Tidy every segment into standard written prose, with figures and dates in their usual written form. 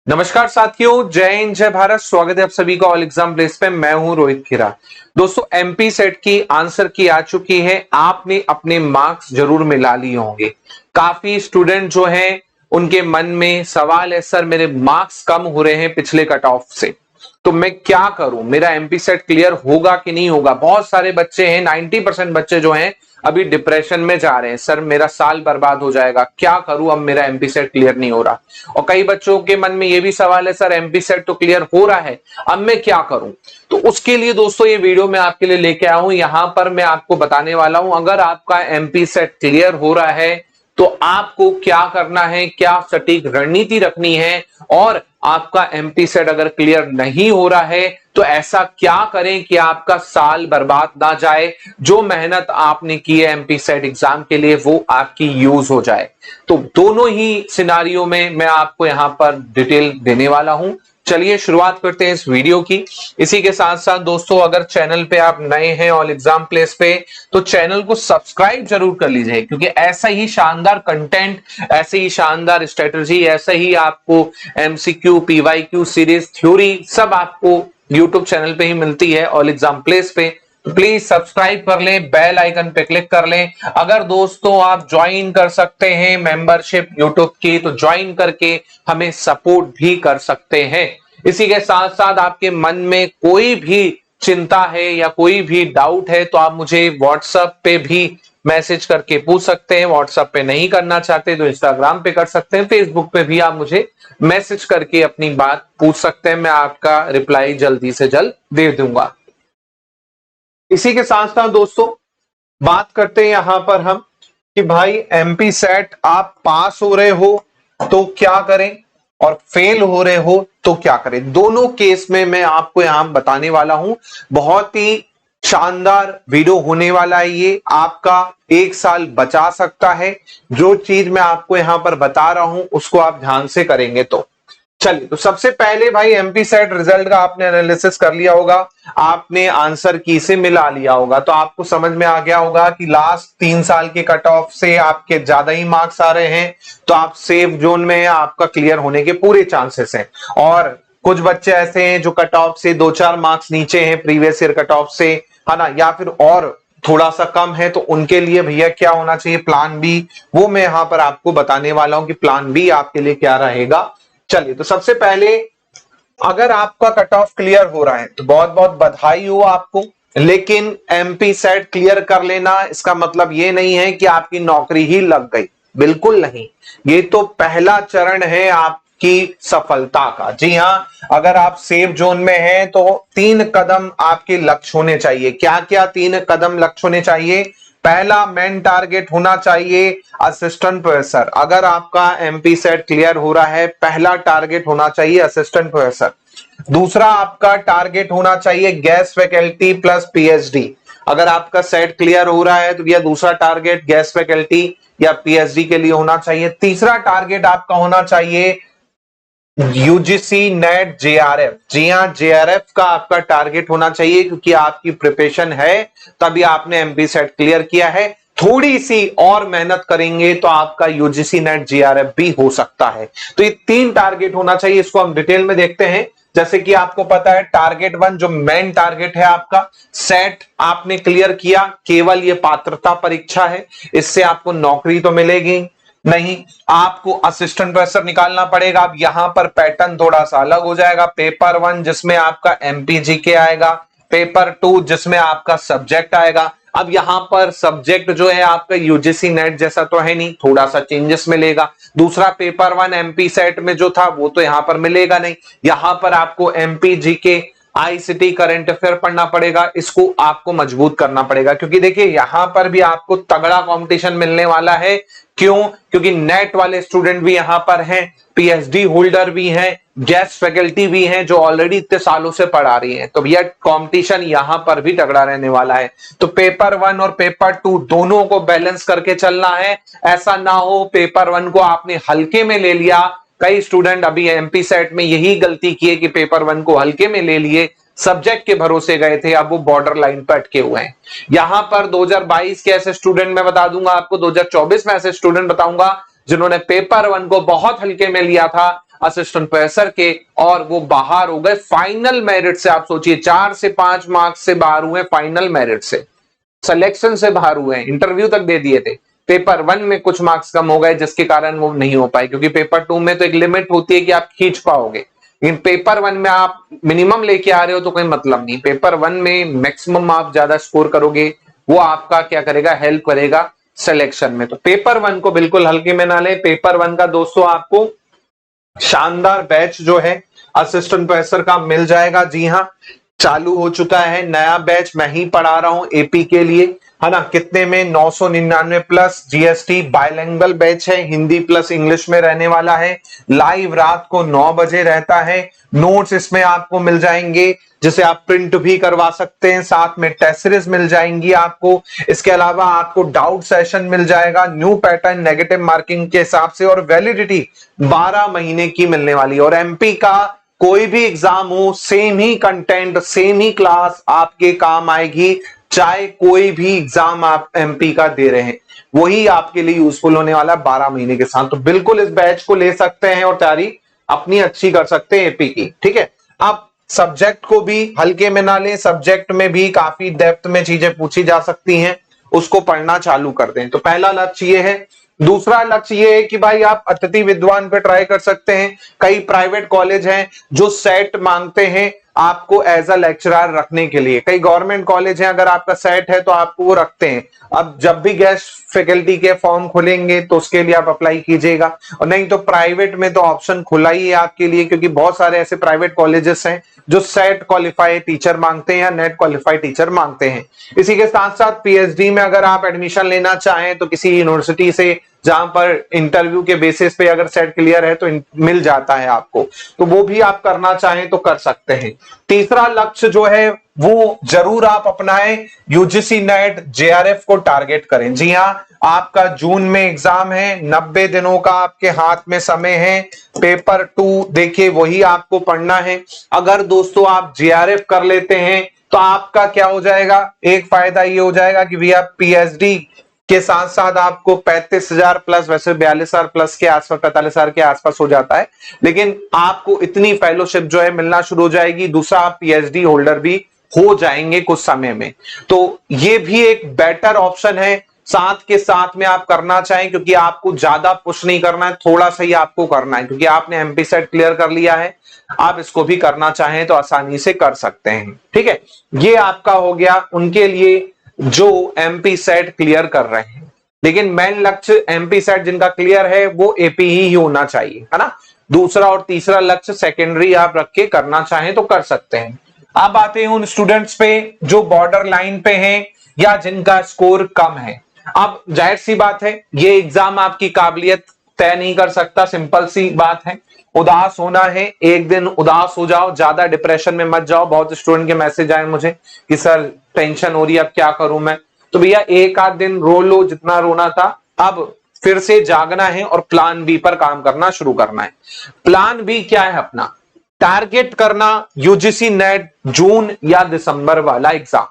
नमस्कार साथियों, जय हिंद जय भारत। स्वागत है आप सभी का ऑल एग्जाम प्लेस पे। मैं हूं रोहित खीरा। दोस्तों, एमपी सेट की आंसर की आ चुकी है। आपने अपने मार्क्स जरूर मिला लिए होंगे। काफी स्टूडेंट जो हैं उनके मन में सवाल है, सर मेरे मार्क्स कम हो रहे हैं पिछले कट ऑफ से, तो मैं क्या करूं, मेरा एमपी सेट क्लियर होगा कि नहीं होगा। बहुत सारे बच्चे हैं, 90% बच्चे जो हैं अभी डिप्रेशन में जा रहे हैं, सर मेरा साल बर्बाद हो जाएगा, क्या करूं, अब मेरा एमपी सेट क्लियर नहीं हो रहा। और कई बच्चों के मन में यह भी सवाल है, सर एमपी सेट तो क्लियर हो रहा है, अब मैं क्या करूं। तो उसके लिए दोस्तों ये वीडियो मैं आपके लिए लेके आया हूं। यहां पर मैं आपको बताने वाला हूं, अगर आपका एमपी सेट क्लियर हो रहा है तो आपको क्या करना है, क्या सटीक रणनीति रखनी है, और आपका एमपी सेट अगर क्लियर नहीं हो रहा है तो ऐसा क्या करें कि आपका साल बर्बाद ना जाए। जो मेहनत आपने की है एमपी सेट एग्जाम के लिए वो आपकी यूज हो जाए। तो दोनों ही सिनारियों में मैं आपको यहां पर डिटेल देने वाला हूं। चलिए शुरुआत करते हैं इस वीडियो की। इसी के साथ साथ दोस्तों, अगर चैनल पे आप नए हैं ऑल एग्जाम प्लेस पे, तो चैनल को सब्सक्राइब जरूर कर लीजिए, क्योंकि ऐसा ही शानदार कंटेंट, ऐसे ही शानदार स्ट्रेटजी, ऐसे ही आपको एमसीक्यू, पीवाईक्यू, सीरीज, थ्योरी सब आपको यूट्यूब चैनल पे ही मिलती है ऑल एग्जाम प्लेस पे। प्लीज सब्सक्राइब कर लें, बेल आइकन पे क्लिक कर लें। अगर दोस्तों आप ज्वाइन कर सकते हैं मेंबरशिप यूट्यूब की, तो ज्वाइन करके हमें सपोर्ट भी कर सकते हैं। इसी के साथ साथ आपके मन में कोई भी चिंता है या कोई भी डाउट है तो आप मुझे व्हाट्सएप पे भी मैसेज करके पूछ सकते हैं। व्हाट्सएप पे नहीं करना चाहते तो इंस्टाग्राम पे कर सकते हैं, फेसबुक पे भी आप मुझे मैसेज करके अपनी बात पूछ सकते हैं। मैं आपका रिप्लाई जल्दी से जल्द दे दूंगा। इसी के साथ साथ दोस्तों बात करते हैं यहां पर हम कि भाई एमपी सेट आप पास हो रहे हो तो क्या करें और फेल हो रहे हो तो क्या करें। दोनों केस में मैं आपको यहां बताने वाला हूं। बहुत ही शानदार वीडियो होने वाला है ये, आपका एक साल बचा सकता है। जो चीज मैं आपको यहां पर बता रहा हूं उसको आप ध्यान से करेंगे तो। चलिए, तो सबसे पहले भाई एमपी सेट रिजल्ट का आपने एनालिसिस कर लिया होगा, आपने आंसर की से मिला लिया होगा, तो आपको समझ में आ गया होगा कि लास्ट 3 साल के कट ऑफ से आपके ज्यादा ही मार्क्स आ रहे हैं, तो आप सेफ जोन में हैं, आपका क्लियर होने के पूरे चांसेस हैं। और कुछ बच्चे ऐसे हैं जो कट ऑफ से 2-4 मार्क्स नीचे हैं प्रीवियस ईयर कट ऑफ से, है ना, या फिर और थोड़ा सा कम है, तो उनके लिए भैया क्या होना चाहिए, प्लान बी। वो मैं यहां पर आपको बताने वाला हूं कि प्लान बी आपके लिए क्या रहेगा। चलिए, तो सबसे पहले अगर आपका कट ऑफ क्लियर हो रहा है तो बहुत बहुत बधाई हो आपको। लेकिन एमपी सेट क्लियर कर लेना इसका मतलब ये नहीं है कि आपकी नौकरी ही लग गई, बिल्कुल नहीं। ये तो पहला चरण है आपकी सफलता का। जी हां, अगर आप सेफ जोन में हैं तो 3 कदम आपके लक्ष्य होने चाहिए। क्या क्या 3 कदम लक्ष्य होने चाहिए? पहला मेन टारगेट होना चाहिए असिस्टेंट प्रोफेसर। अगर आपका एमपी सेट क्लियर हो रहा है, पहला टारगेट होना चाहिए असिस्टेंट प्रोफेसर। दूसरा आपका टारगेट होना चाहिए गेस्ट फैकल्टी प्लस पीएचडी। अगर आपका सेट क्लियर हो रहा है तो यह दूसरा टारगेट गेस्ट फैकल्टी या पीएचडी के लिए होना चाहिए। तीसरा टारगेट आपका होना चाहिए यूजीसी नेट जेआरएफ। जी हाँ, जेआरएफ का आपका टारगेट होना चाहिए, क्योंकि आपकी प्रिपरेशन है तभी आपने एमपी सेट क्लियर किया है। थोड़ी सी और मेहनत करेंगे तो आपका यूजीसी नेट जेआरएफ भी हो सकता है। तो ये 3 टारगेट होना चाहिए। इसको हम डिटेल में देखते हैं। जैसे कि आपको पता है, टारगेट 1 जो मेन टारगेट है आपका, सेट आपने क्लियर किया, केवल ये पात्रता परीक्षा है, इससे आपको नौकरी तो मिलेगी नहीं, आपको असिस्टेंट प्रोफेसर निकालना पड़ेगा। अब यहां पर पैटर्न थोड़ा सा अलग हो जाएगा। पेपर 1 जिसमें आपका एमपीजी के आएगा, पेपर 2 जिसमें आपका सब्जेक्ट आएगा। अब यहां पर सब्जेक्ट जो है आपका यूजीसी नेट जैसा तो है नहीं, थोड़ा सा चेंजेस मिलेगा। दूसरा पेपर 1 एमपी सेट में जो था वो तो यहां पर मिलेगा नहीं। यहां पर आपको एमपीजी के आईसीटी करंट अफेयर पढ़ना पड़ेगा, इसको आपको मजबूत करना पड़ेगा, क्योंकि देखिए यहां पर भी आपको तगड़ा कंपटीशन मिलने वाला है। क्यों? क्योंकि नेट वाले स्टूडेंट भी यहां पर हैं, पीएचडी होल्डर भी हैं, गेस्ट फैकल्टी भी हैं जो ऑलरेडी इतने सालों से पढ़ा रही हैं। तो भैया कंपटीशन यहां पर भी तगड़ा रहने वाला है। तो पेपर 1 और पेपर 2 दोनों को बैलेंस करके चलना है। ऐसा ना हो पेपर 1 को आपने हल्के में ले लिया। कई स्टूडेंट अभी एमपी सेट में यही गलती की है कि पेपर 1 को हल्के में ले लिए, सब्जेक्ट के भरोसे गए थे, अब वो बॉर्डर लाइन पर अटके हुए हैं। यहां पर 2022 के ऐसे स्टूडेंट मैं बता दूंगा आपको, 2024 में ऐसे स्टूडेंट बताऊंगा जिन्होंने पेपर 1 को बहुत हल्के में लिया था, असिस्टेंट प्रोफेसर के, और वो बाहर हो गए फाइनल मेरिट से। आप सोचिए 4 से 5 मार्क्स से बाहर हुए, फाइनल मेरिट से, सिलेक्शन से बाहर हुए हैं, इंटरव्यू तक दे दिए थे। पेपर 1 में कुछ मार्क्स कम हो गए जिसके कारण वो नहीं हो पाए, क्योंकि पेपर 2 में तो एक लिमिट होती है कि आप खींच पाओगे, लेकिन पेपर 1 में आप मिनिमम लेके आ रहे हो तो कोई मतलब नहीं। पेपर 1 में मैक्सिमम आप ज्यादा स्कोर करोगे, वो आपका क्या करेगा, हेल्प करेगा सिलेक्शन में। तो पेपर 1 को बिल्कुल हल्के में ना ले। पेपर 1 का दोस्तों आपको शानदार बैच जो है असिस्टेंट प्रोफेसर का मिल जाएगा। जी हाँ, चालू हो चुका है नया बैच, मैं ही पढ़ा रहा हूं एपी के लिए, है ना। कितने में, 999 प्लस जीएसटी, बायलैंग्वेज बैच है, हिंदी प्लस इंग्लिश में रहने वाला है। लाइव रात को 9 बजे रहता है। नोट्स इसमें आपको मिल जाएंगे जिसे आप प्रिंट भी करवा सकते हैं, साथ में टेस्ट सीरीज मिल जाएंगी आपको। इसके अलावा आपको डाउट सेशन मिल जाएगा, न्यू पैटर्न नेगेटिव मार्किंग के हिसाब से, और वैलिडिटी 12 महीने की मिलने वाली है। और एमपी का कोई भी एग्जाम हो, सेम ही कंटेंट, सेम ही क्लास आपके काम आएगी, चाहे कोई भी एग्जाम आप एमपी का दे रहे हैं, वही आपके लिए यूजफुल होने वाला है 12 महीने के साथ। तो बिल्कुल इस बैच को ले सकते हैं और तैयारी अपनी अच्छी कर सकते हैं एपी की, ठीक है। अब सब्जेक्ट को भी हल्के में ना लें, सब्जेक्ट में भी काफी डेप्थ में चीजें पूछी जा सकती हैं, उसको पढ़ना चालू कर दें। तो पहला लक्ष्य ये है। दूसरा लक्ष्य ये है कि भाई आप अतिथि विद्वान पे ट्राई कर सकते हैं। कई प्राइवेट कॉलेज हैं जो सेट मांगते हैं आपको एज अ लेक्चरर रखने के लिए। कई गवर्नमेंट कॉलेज हैं, अगर आपका सेट है तो आपको वो रखते हैं। अब जब भी गेस्ट फैकल्टी के फॉर्म खुलेंगे तो उसके लिए आप अप्लाई कीजिएगा, और नहीं तो प्राइवेट में तो ऑप्शन खुला ही है आपके लिए, क्योंकि बहुत सारे ऐसे प्राइवेट कॉलेजेस हैं जो सेट क्वालिफाइड टीचर मांगते हैं या नेट क्वालिफाइड टीचर मांगते हैं। इसी के साथ साथ पीएचडी में अगर आप एडमिशन लेना चाहें तो किसी यूनिवर्सिटी से जहां पर इंटरव्यू के बेसिस पे अगर सेट क्लियर है तो मिल जाता है आपको, तो वो भी आप करना चाहें तो कर सकते हैं। तीसरा लक्ष्य जो है वो जरूर आप अपनाएं, यूजीसी नेट जेआरएफ को टारगेट करें। जी हां, आपका जून में एग्जाम है, 90 दिनों का आपके हाथ में समय है। पेपर 2 देखिए वही आपको पढ़ना है। अगर दोस्तों आप जेआरएफ कर लेते हैं तो आपका क्या हो जाएगा, एक फायदा ये हो जाएगा कि भैया पीएचडी के साथ साथ आपको 35,000 प्लस, वैसे 42,000 प्लस के आसपास, 45,000 के आसपास हो जाता है, लेकिन आपको इतनी फेलोशिप जो है मिलना शुरू हो जाएगी। दूसरा, आप पीएचडी होल्डर भी हो जाएंगे कुछ समय में, तो ये भी एक बेटर ऑप्शन है। साथ के साथ में आप करना चाहें, क्योंकि आपको ज्यादा पुश नहीं करना है, थोड़ा सा ही आपको करना है, क्योंकि आपने एमपी सेट क्लियर कर लिया है। आप इसको भी करना चाहें तो आसानी से कर सकते हैं, ठीक है। ये आपका हो गया उनके लिए जो एमपी सेट क्लियर कर रहे हैं, लेकिन मेन लक्ष्य एमपी सेट जिनका क्लियर है वो एपी ही होना चाहिए, है ना। दूसरा और तीसरा लक्ष्य सेकेंडरी आप रख के करना चाहें तो कर सकते हैं। अब आते हैं उन स्टूडेंट्स पे जो बॉर्डर लाइन पे हैं या जिनका स्कोर कम है। अब जाहिर सी बात है, ये एग्जाम आपकी काबिलियत तय नहीं कर सकता, सिंपल सी बात है। उदास होना है, एक दिन उदास हो जाओ, ज्यादा डिप्रेशन में मत जाओ। बहुत स्टूडेंट के मैसेज आए मुझे कि सर टेंशन हो रही है, अब क्या करूं मैं। तो भैया एक आध दिन रो लो जितना रोना था, अब फिर से जागना है और प्लान बी पर काम करना शुरू करना है। प्लान बी क्या है अपना, टारगेट करना यूजीसी नेट जून या दिसंबर वाला एग्जाम।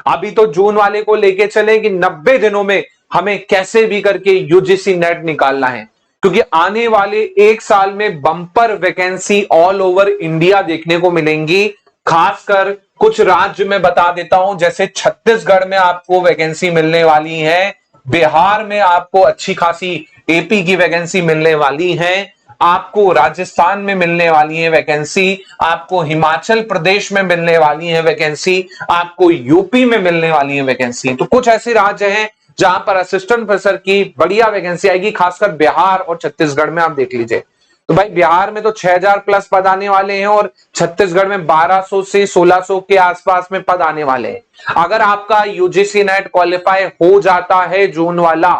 अभी तो जून वाले को लेके चले कि 90 दिनों में हमें कैसे भी करके यूजीसी नेट निकालना है, क्योंकि आने वाले एक साल में bumper vacancy all over India देखने को मिलेंगी। खासकर कुछ राज्य में बता देता हूं, जैसे छत्तीसगढ़ में आपको वैकेंसी मिलने वाली है, बिहार में आपको अच्छी खासी एपी की वैकेंसी मिलने वाली है, आपको राजस्थान में मिलने वाली है वैकेंसी, आपको हिमाचल प्रदेश में मिलने वाली है वैकेंसी, आपको यूपी में मिलने वाली है वैकेंसी। तो कुछ ऐसे राज्य हैं जहां पर असिस्टेंट प्रोफेसर की बढ़िया वैकेंसी आएगी, खासकर बिहार और छत्तीसगढ़ में आप देख लीजिए। तो भाई बिहार में तो 6,000 प्लस पद आने वाले हैं और छत्तीसगढ़ में 1200 से 1600 के आसपास में पद आने वाले हैं। अगर आपका यूजीसी नेट क्वालिफाई हो जाता है जून वाला,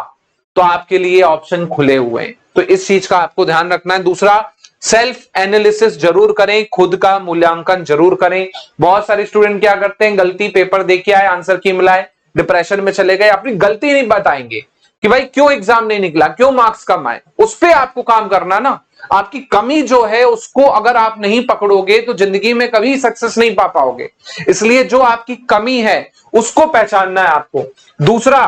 तो आपके लिए ऑप्शन खुले हुए हैं। तो इस चीज का आपको ध्यान रखना है। दूसरा, सेल्फ एनालिसिस जरूर करें, खुद का मूल्यांकन जरूर करें। बहुत सारे स्टूडेंट क्या करते हैं, गलती पेपर देख के आए, आंसर की मिलाए, डिप्रेशन में चले गए, अपनी गलती नहीं बताएंगे कि भाई क्यों एग्जाम नहीं निकला, क्यों मार्क्स कम आए। उस पर आपको काम करना ना, आपकी कमी जो है उसको अगर आप नहीं पकड़ोगे तो जिंदगी में कभी सक्सेस नहीं पा पाओगे। इसलिए जो आपकी कमी है उसको पहचानना है आपको। दूसरा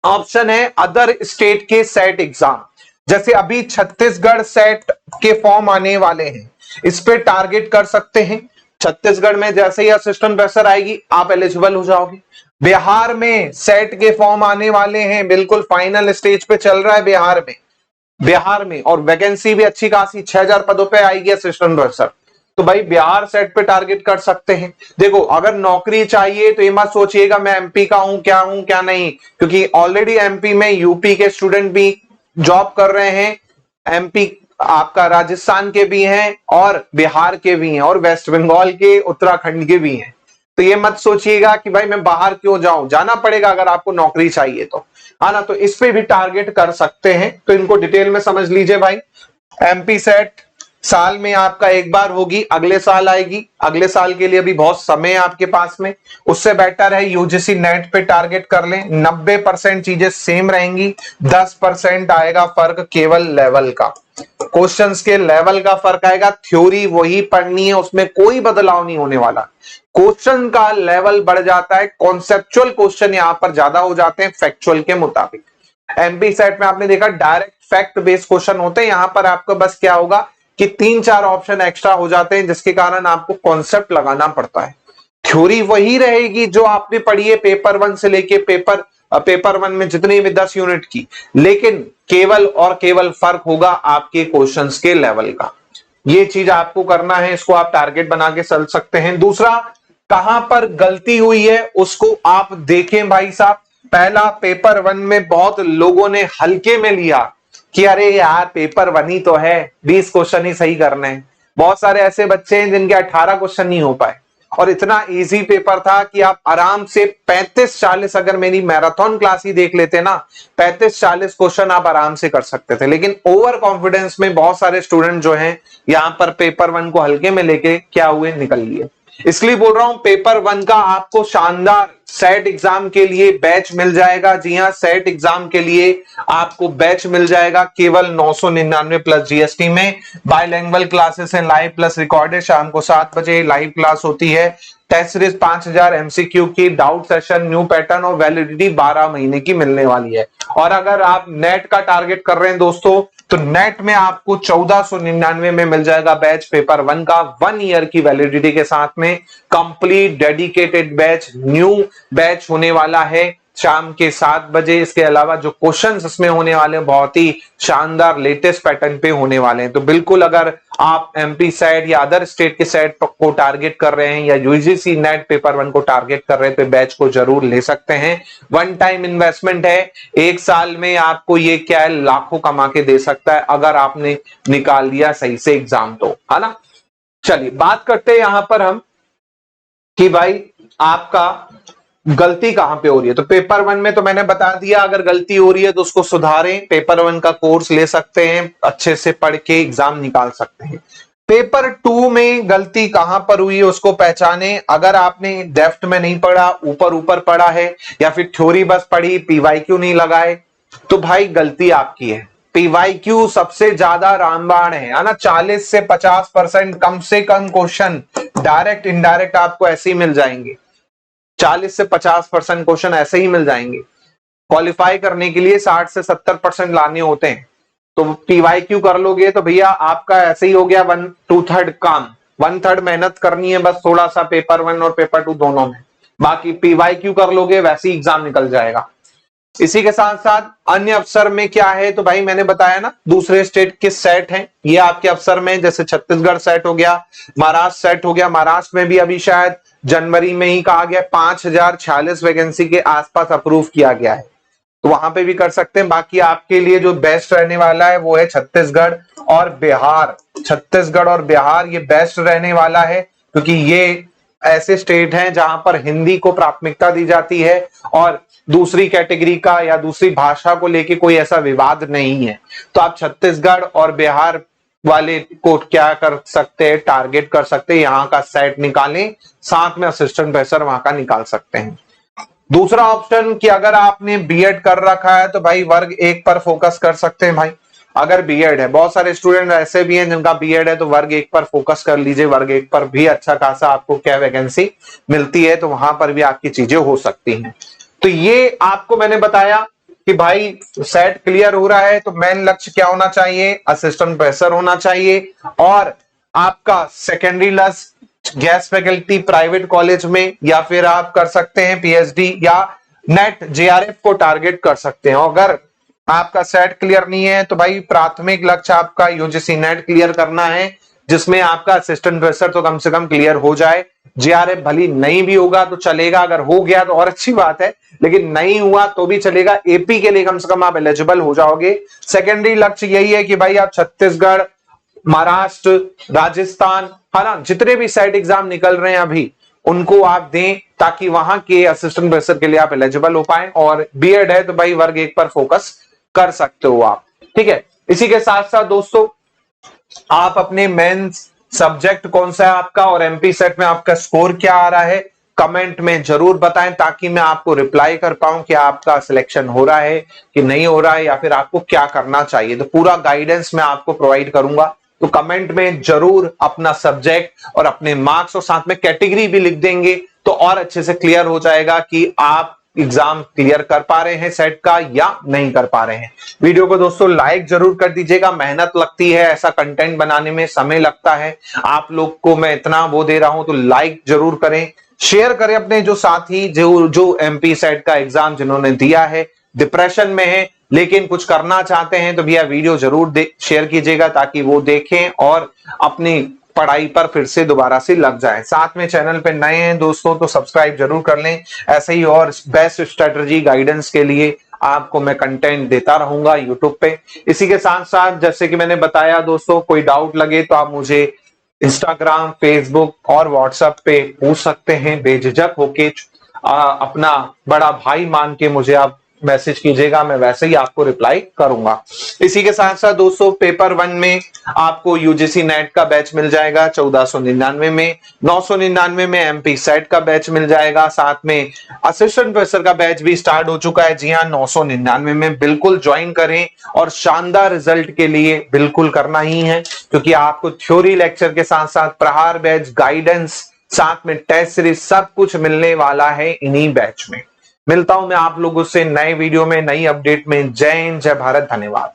ऑप्शन है अदर स्टेट के सेट एग्जाम। जैसे अभी छत्तीसगढ़ सेट के फॉर्म आने वाले हैं, इस पे टारगेट कर सकते हैं। छत्तीसगढ़ में जैसे ही असिस्टेंट प्रोफेसर आएगी आप एलिजिबल हो जाओगे। बिहार में सेट के फॉर्म आने वाले हैं, बिल्कुल फाइनल स्टेज पे चल रहा है बिहार में और वैकेंसी भी अच्छी खासी 6000 पदों पे आएगी असिस्टेंट प्रोफेसर। तो भाई बिहार सेट पे टारगेट कर सकते हैं। देखो अगर नौकरी चाहिए तो ये मत सोचिएगा मैं एमपी का हूं क्या नहीं, क्योंकि ऑलरेडी एमपी में यूपी के स्टूडेंट भी जॉब कर रहे हैं, एमपी आपका राजस्थान के भी हैं और बिहार के भी हैं और वेस्ट बंगाल के, उत्तराखंड के भी हैं। तो ये मत सोचिएगा कि भाई मैं बाहर क्यों जाऊं, जाना पड़ेगा अगर आपको नौकरी चाहिए तो, है ना। तो इस पे भी टारगेट कर सकते हैं, तो इनको डिटेल में समझ लीजिए भाई। एमपी सेट साल में आपका एक बार होगी, अगले साल आएगी, अगले साल के लिए भी बहुत समय है आपके पास में। उससे बेटर है यूजीसी नेट पे टारगेट कर लें, 90% चीजें सेम रहेंगी, 10% आएगा फर्क केवल लेवल का, क्वेश्चंस के लेवल का फर्क आएगा। थ्योरी वही पढ़नी है, उसमें कोई बदलाव नहीं होने वाला। क्वेश्चन का लेवल बढ़ जाता है, कॉन्सेप्चुअल क्वेश्चन यहां पर ज्यादा हो जाते हैं फैक्चुअल के मुताबिक। एमपी सेट में आपने देखा डायरेक्ट फैक्ट बेस्ड क्वेश्चन होते हैं, यहां पर आपका बस क्या होगा कि 3-4 ऑप्शन एक्स्ट्रा हो जाते हैं, जिसके कारण आपको कॉन्सेप्ट लगाना पड़ता है। थ्योरी वही रहेगी जो आपने पढ़ी है पेपर 1 से लेके पेपर 1 में जितनी भी 10 यूनिट की, लेकिन केवल और केवल फर्क होगा आपके क्वेश्चंस के लेवल का। ये चीज आपको करना है, इसको आप टारगेट बना के चल सकते हैं। दूसरा, कहां पर गलती हुई है उसको आप देखें भाई साहब। पहला, पेपर 1 में बहुत लोगों ने हल्के में लिया कि अरे यार पेपर 1 ही तो है, 20 क्वेश्चन ही सही करने हैं। बहुत सारे ऐसे बच्चे हैं जिनके 18 क्वेश्चन नहीं हो पाए और इतना इजी पेपर था कि आप आराम से 35-40, अगर मेरी मैराथन क्लास ही देख लेते ना, 35-40 क्वेश्चन आप आराम से कर सकते थे। लेकिन ओवर कॉन्फिडेंस में बहुत सारे स्टूडेंट जो हैं यहां पर पेपर 1 को हल्के में लेके क्या हुए, निकल लिए। इसलिए बोल रहा हूं पेपर 1 का आपको शानदार सेट एग्जाम के लिए बैच मिल जाएगा। जी हां, सेट एग्जाम के लिए आपको बैच मिल जाएगा केवल 999 प्लस जीएसटी में। बायलैंग्वेज क्लासेस हैं, लाइव प्लस रिकॉर्डेड, शाम को 7 बजे लाइव क्लास होती है। टेस्ट सीरीज 5000 एमसीक्यू की, डाउट सेशन, न्यू पैटर्न और वैलिडिटी 12 महीने की मिलने वाली है। और अगर आप नेट का टारगेट कर रहे हैं दोस्तों, तो नेट में आपको 1499 में मिल जाएगा बैच पेपर 1 का, 1 ईयर की वैलिडिटी के साथ में। Complete dedicated batch, new batch होने वाला है शाम के 7 बजे। इसके अलावा जो क्वेश्चंस इसमें होने वाले हैं बहुत ही शानदार लेटेस्ट पैटर्न पे होने वाले हैं। तो बिल्कुल अगर आप एमपी सेट या अदर स्टेट के सेट को टारगेट कर रहे हैं या यूजीसी नेट पेपर 1 को टारगेट कर रहे हैं, तो बैच को जरूर ले सकते हैं। 1 टाइम इन्वेस्टमेंट है, 1 साल में आपको ये क्या है, लाखों कमा के दे सकता है अगर आपने निकाल लिया सही से एग्जाम, तो है ना। चलिए बात करते हैं यहां पर हम कि भाई आपका गलती कहां पे हो रही है। तो पेपर 1 में तो मैंने बता दिया, अगर गलती हो रही है तो उसको सुधारें। पेपर 1 का कोर्स ले सकते हैं, अच्छे से पढ़ के एग्जाम निकाल सकते हैं। पेपर 2 में गलती कहां पर हुई है उसको पहचाने। अगर आपने डेप्थ में नहीं पढ़ा, ऊपर पढ़ा है, या फिर थ्योरी बस पढ़ी, पीवाईक्यू नहीं लगाए, तो भाई गलती आपकी है। पीवाईक्यू सबसे ज्यादा रामबाण है ना। 40 से 50% कम से कम क्वेश्चन डायरेक्ट इनडायरेक्ट आपको ऐसे ही मिल जाएंगे। 40 से 50% क्वेश्चन ऐसे ही मिल जाएंगे। क्वालिफाई करने के लिए 60 से 70% लाने होते हैं। तो पीवाईक्यू कर लोगे तो भैया आपका ऐसे ही हो गया 1/2 काम, 1/3 मेहनत करनी है बस थोड़ा सा पेपर 1 और पेपर 2 दोनों में। बाकी पीवाईक्यू कर लोगे वैसे ही एग्जाम निकल जाएगा। इसी के साथ साथ अन्य अफसर में क्या है, तो भाई मैंने बताया ना दूसरे स्टेट के सेट हैं ये आपके अफसर में, जैसे छत्तीसगढ़ सेट हो गया, महाराष्ट्र सेट हो गया। महाराष्ट्र में भी अभी शायद जनवरी में ही कहा गया 5046 वैकेंसी के आसपास अप्रूव किया गया है, तो वहां पे भी कर सकते हैं। बाकी आपके लिए जो बेस्ट रहने वाला है वो है छत्तीसगढ़ और बिहार। छत्तीसगढ़ और बिहार ये बेस्ट रहने वाला है, क्योंकि ये ऐसे स्टेट हैं जहां पर हिंदी को प्राथमिकता दी जाती है और दूसरी कैटेगरी का या दूसरी भाषा को लेके कोई ऐसा विवाद नहीं है। तो आप छत्तीसगढ़ और बिहार वाले को क्या कर सकते हैं, टारगेट कर सकते हैं, यहाँ का सेट निकालें, साथ में असिस्टेंट प्रोफेसर वहां का निकाल सकते हैं। दूसरा ऑप्शन कि अगर आपने बीएड कर रखा है तो भाई वर्ग 1 पर फोकस कर सकते हैं। भाई अगर बीएड है, बहुत सारे स्टूडेंट ऐसे भी हैं जिनका बीएड है, तो वर्ग 1 पर फोकस कर लीजिए। वर्ग 1 पर भी अच्छा खासा आपको क्या वैकेंसी मिलती है, तो वहां पर भी आपकी चीजें हो सकती हैं। तो ये आपको मैंने बताया कि भाई सेट क्लियर हो रहा है तो मेन लक्ष्य क्या होना चाहिए, असिस्टेंट प्रोफेसर होना चाहिए, और आपका सेकेंडरी लक्ष्य गैस फैकल्टी प्राइवेट कॉलेज में, या फिर आप कर सकते हैं पीएचडी या नेट जेआरएफ को टारगेट कर सकते हैं। अगर आपका सेट क्लियर नहीं है तो भाई प्राथमिक लक्ष्य आपका यूजीसी नेट क्लियर करना है, जिसमें आपका असिस्टेंट प्रोफेसर तो कम से कम क्लियर हो जाए। जेआरएफ भली नहीं भी होगा तो चलेगा, अगर हो गया तो और अच्छी बात है, लेकिन नहीं हुआ तो भी चलेगा। एपी के लिए कम से कम आप एलिजिबल हो जाओगे। सेकेंडरी लक्ष्य यही है कि भाई आप छत्तीसगढ़, महाराष्ट्र, राजस्थान, है ना, जितने भी सेट एग्जाम निकल रहे हैं अभी उनको आप दें, ताकि वहां के असिस्टेंट प्रोफेसर के लिए आप एलिजिबल हो पाए। और बीएड है तो भाई वर्ग 1 पर फोकस कर सकते हो आप, ठीक है। इसी के साथ साथ दोस्तों आप अपने मेंस सब्जेक्ट कौन सा है आपका और एमपी सेट में आपका स्कोर क्या आ रहा है कमेंट में जरूर बताएं, ताकि मैं आपको रिप्लाई कर पाऊं कि आपका सिलेक्शन हो रहा है कि नहीं हो रहा है, या फिर आपको क्या करना चाहिए। तो पूरा गाइडेंस मैं आपको प्रोवाइड करूंगा, तो कमेंट में जरूर अपना सब्जेक्ट और अपने मार्क्स और साथ में कैटेगरी भी लिख देंगे तो और अच्छे से क्लियर हो जाएगा कि आप एग्जाम क्लियर कर पा रहे हैं सेट का या नहीं कर पा रहे हैं। वीडियो को दोस्तों लाइक जरूर कर दीजिएगा, मेहनत लगती है, ऐसा कंटेंट बनाने में समय लगता है, आप लोग को मैं इतना वो दे रहा हूं तो लाइक जरूर करें, शेयर करें अपने जो साथी जो एमपी सेट का एग्जाम जिन्होंने दिया है, डिप्रेशन में है लेकिन कुछ करना चाहते हैं, तो भैया वीडियो जरूर शेयर कीजिएगा ताकि वो देखें और अपनी पढ़ाई पर फिर से दोबारा से लग जाए। साथ में चैनल पे नए हैं दोस्तों तो सब्सक्राइब जरूर कर लें, ऐसे ही और बेस्ट स्ट्रेटजी गाइडेंस के लिए आपको मैं कंटेंट देता रहूंगा यूट्यूब पे। इसी के साथ साथ जैसे कि मैंने बताया दोस्तों, कोई डाउट लगे तो आप मुझे इंस्टाग्राम, फेसबुक और व्हाट्सएप पे पूछ सकते हैं, बेझिझक होके अपना बड़ा भाई मान के मुझे आप मैसेज कीजिएगा, मैं वैसे ही आपको रिप्लाई करूंगा। इसी के साथ साथ दोस्तों पेपर 1 में आपको यूजीसी नेट का बैच मिल जाएगा 1499 में, 999 में एमपी सेट का बैच मिल जाएगा, साथ में असिस्टेंट प्रोफेसर का बैच भी स्टार्ट हो चुका है। जी हाँ, 999 में बिल्कुल ज्वाइन करें और शानदार रिजल्ट के लिए बिल्कुल करना ही है, क्योंकि आपको थ्योरी लेक्चर के साथ साथ प्रहार बैच, गाइडेंस, साथ में टेस्ट सीरीज सब कुछ मिलने वाला है इन्हीं बैच में। मिलता हूं मैं आप लोगों से नए वीडियो में, नई अपडेट में। जय हिंद, जय भारत, धन्यवाद।